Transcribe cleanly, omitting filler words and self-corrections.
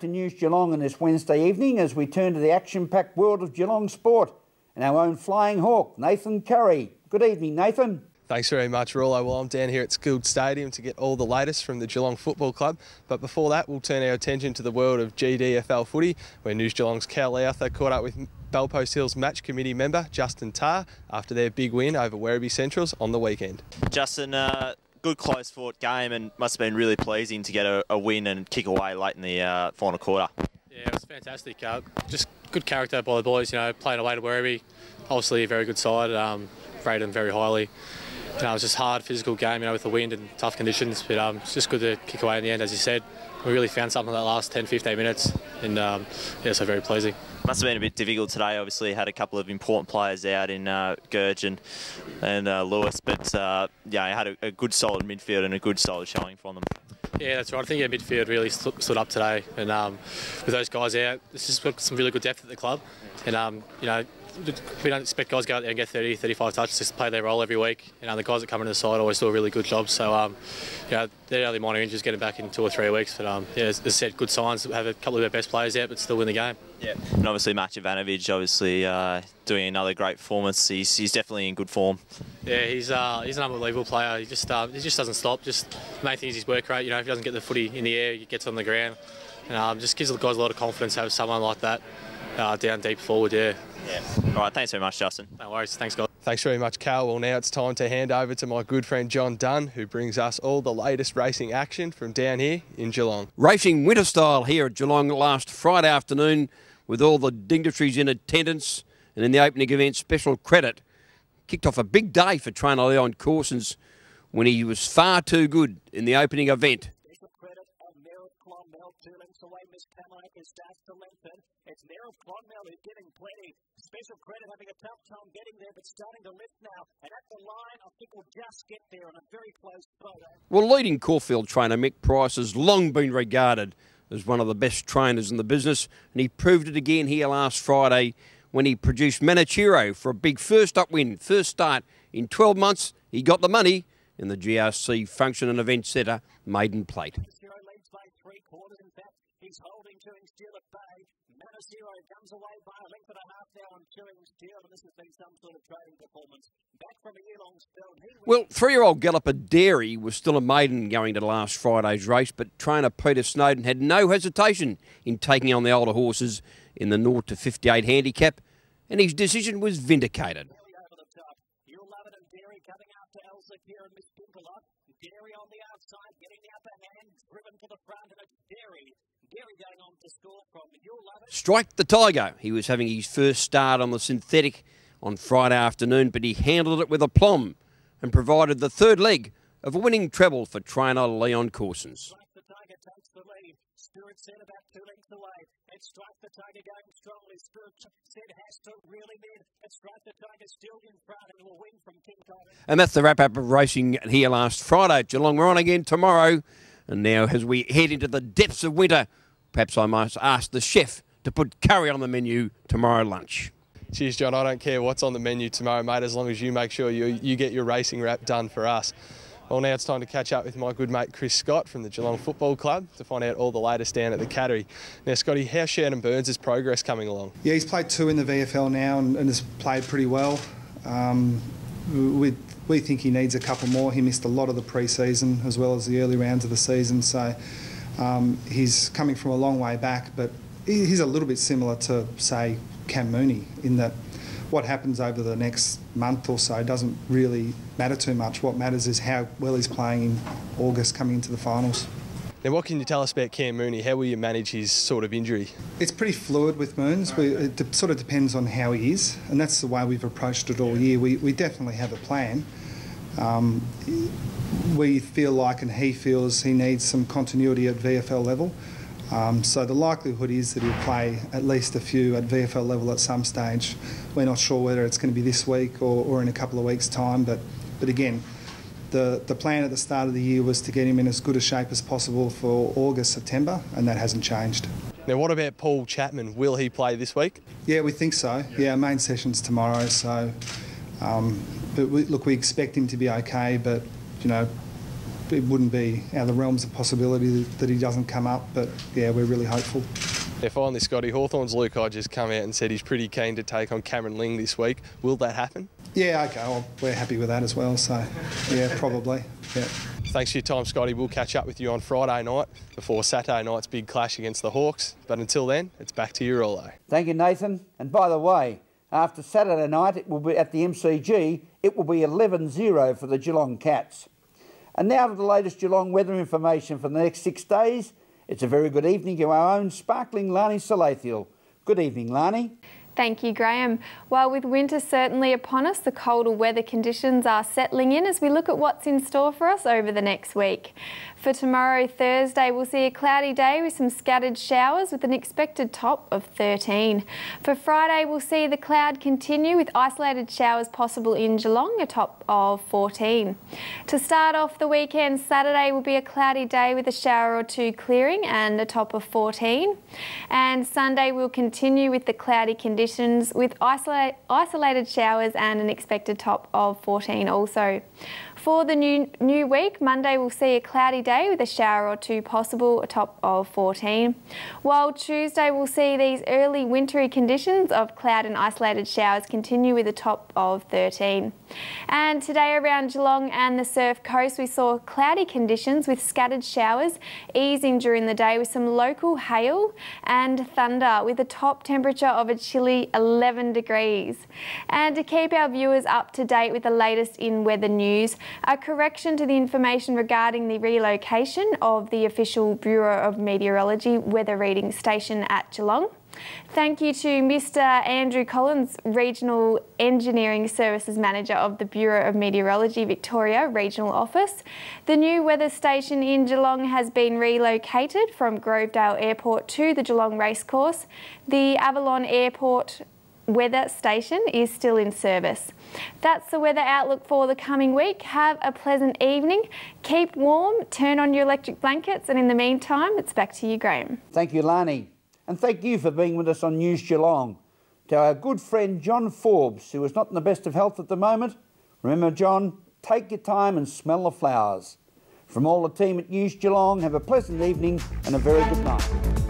to News Geelong on this Wednesday evening as we turn to the action-packed world of Geelong sport and our own flying hawk, Nathan Curry. Good evening, Nathan. Thanks very much, Rollo. Well, I'm down here at Skilled Stadium to get all the latest from the Geelong Football Club. But before that, we'll turn our attention to the world of GDFL footy, where News Geelong's Cal Lowther caught up with Bellpost Hills match committee member Justin Tarr after their big win over Werribee Centrals on the weekend. Justin, good close-fought game, and must have been really pleasing to get a win and kick away late in the final quarter. Yeah, it was fantastic. Just good character by the boys, playing away to Werribee. Obviously a very good side, rated them very highly. It was just a hard physical game, with the wind and tough conditions, but it's just good to kick away in the end, as you said. We really found something in that last 10-15 minutes, and so very pleasing. Must have been a bit difficult today. Obviously, had a couple of important players out in Gurge and Lewis, but had a good solid midfield and a good solid showing from them. Yeah, that's right. I think our midfield really stood up today, and with those guys out, it's just got some really good depth at the club, and we don't expect guys to go out there and get 30, 35 touches, just play their role every week. The guys that come into the side always do a really good job. So, they're only minor injuries, getting back in 2 or 3 weeks. But, as I said, good signs. Have a couple of their best players out, but still win the game. Yeah, and obviously Matt Jovanovic, obviously doing another great performance. He's definitely in good form. Yeah, he's an unbelievable player. He just doesn't stop. Just the main thing is his work rate. If he doesn't get the footy in the air, he gets on the ground, and just gives the guys a lot of confidence to have someone like that down deep forward. Yeah. All right, thanks very much, Justin. No worries. Thanks, guys. Thanks very much, Cal. Well, now it's time to hand over to my good friend John Dunn, who brings us all the latest racing action from down here in Geelong. Racing winter style here at Geelong last Friday afternoon with all the dignitaries in attendance, and in the opening event, special credit. Kicked off a big day for trainer Leon Corsons when he was far too good in the opening event. It's Merrill Clonmel who's getting plenty. Special credit, having a tough time getting there, but starting to lift now. And at the line, I think we'll just get there on a very close photo. Well, leading Caulfield trainer Mick Price has long been regarded as one of the best trainers in the business, and he proved it again here last Friday when he produced Manichiro for a big first up win, first start in 12 months. He got the money in the GRC Function and Event Centre Maiden Plate. Manichiro leads by 3/4. In fact, he's holding Chewing Steel at bay. Manichiro comes away by a length and a half now on Chewing Steel, and this has been some sort of trading performance. Back from a year-long spell. Well, 3-year-old Galloper Dairy was still a maiden going to last Friday's race, but trainer Peter Snowden had no hesitation in taking on the older horses in the 0 to 58 handicap, and his decision was vindicated. Over the top. You'll love it, and Dairy coming after Elsa here and Miss Pinkelot. Dairy on the outside, getting the upper hand, driven to the front, and it's Dairy. Dairy going on to score from You'll Love It. Strike the Tiger. He was having his first start on the synthetic on Friday afternoon, but he handled it with aplomb and provided the third leg of a winning treble for trainer Leon Corsons. Strike the Tiger takes the lead. Spirit said about 2 lengths away. It's Strike the Tiger going strongly. Spirit said has to really mid. It's Strike the Tiger still in front and will win from King Tiger. And that's the wrap-up of racing here last Friday at Geelong. We're on again tomorrow. And now as we head into the depths of winter, perhaps I must ask the chef to put curry on the menu tomorrow lunch. Cheers, John. I don't care what's on the menu tomorrow, mate, as long as you make sure you get your racing wrap done for us. Well, now it's time to catch up with my good mate Chris Scott from the Geelong Football Club to find out all the latest down at the Cattery. Now, Scotty, how's Shannon Burns' progress coming along? Yeah, he's played 2 in the VFL now and has played pretty well. We think he needs a couple more. He missed a lot of the pre-season as well as the early rounds of the season, so he's coming from a long way back, but he's a little bit similar to, say, Cam Mooney in that what happens over the next month or so doesn't really matter too much. What matters is how well he's playing in August coming into the finals. Now, what can you tell us about Cam Mooney? How will you manage his sort of injury? It's pretty fluid with Moons. It sort of depends on how he is, and that's the way we've approached it all year. We definitely have a plan. We feel like, and he feels, he needs some continuity at VFL level. So the likelihood is that he'll play at least a few at VFL level at some stage. We're not sure whether it's going to be this week or in a couple of weeks' time, but again, the plan at the start of the year was to get him in as good a shape as possible for August, September, and that hasn't changed. Now, what about Paul Chapman? Will he play this week? Yeah, we think so. Yeah, our main session's tomorrow, so... but we expect him to be okay, but, it wouldn't be out of the realms of possibility that he doesn't come up, but yeah, we're really hopeful. Yeah, finally, Scotty, Hawthorn's Luke Hodges come out and said he's pretty keen to take on Cameron Ling this week. Will that happen? Yeah, okay, well, we're happy with that as well, so yeah, probably, yeah. Thanks for your time, Scotty. We'll catch up with you on Friday night before Saturday night's big clash against the Hawks. But until then, it's back to you, Rollo. Thank you, Nathan. And by the way, after Saturday night, it will be at the MCG, it will be 11-0 for the Geelong Cats. And now to the latest Geelong weather information for the next 6 days. It's a very good evening to our own sparkling Lani Salathiel. Good evening, Lani. Thank you, Graham. Well, with winter certainly upon us, the colder weather conditions are settling in as we look at what's in store for us over the next week. For tomorrow, Thursday, we'll see a cloudy day with some scattered showers with an expected top of 13. For Friday, we'll see the cloud continue with isolated showers possible in Geelong, a top of 14. To start off the weekend, Saturday will be a cloudy day with a shower or two clearing and a top of 14. And Sunday will continue with the cloudy conditions with isolated showers and an expected top of 14 also. For the new week, Monday we'll see a cloudy day with a shower or two possible, a top of 14. While Tuesday we'll see these early wintry conditions of cloud and isolated showers continue with a top of 13. And today around Geelong and the Surf Coast we saw cloudy conditions with scattered showers easing during the day with some local hail and thunder with a top temperature of a chilly 11 degrees. And to keep our viewers up to date with the latest in weather news, a correction to the information regarding the relocation of the official Bureau of Meteorology weather reading station at Geelong. Thank you to Mr. Andrew Collins, Regional Engineering Services Manager of the Bureau of Meteorology Victoria Regional Office. The new weather station in Geelong has been relocated from Grovedale Airport to the Geelong Racecourse. The Avalon Airport weather station is still in service. That's the weather outlook for the coming week. Have a pleasant evening, keep warm, turn on your electric blankets, and in the meantime, it's back to you, Graham. Thank you, Lani. And thank you for being with us on News Geelong. To our good friend John Forbes, who is not in the best of health at the moment, remember, John, take your time and smell the flowers. From all the team at News Geelong, have a pleasant evening and a very good night.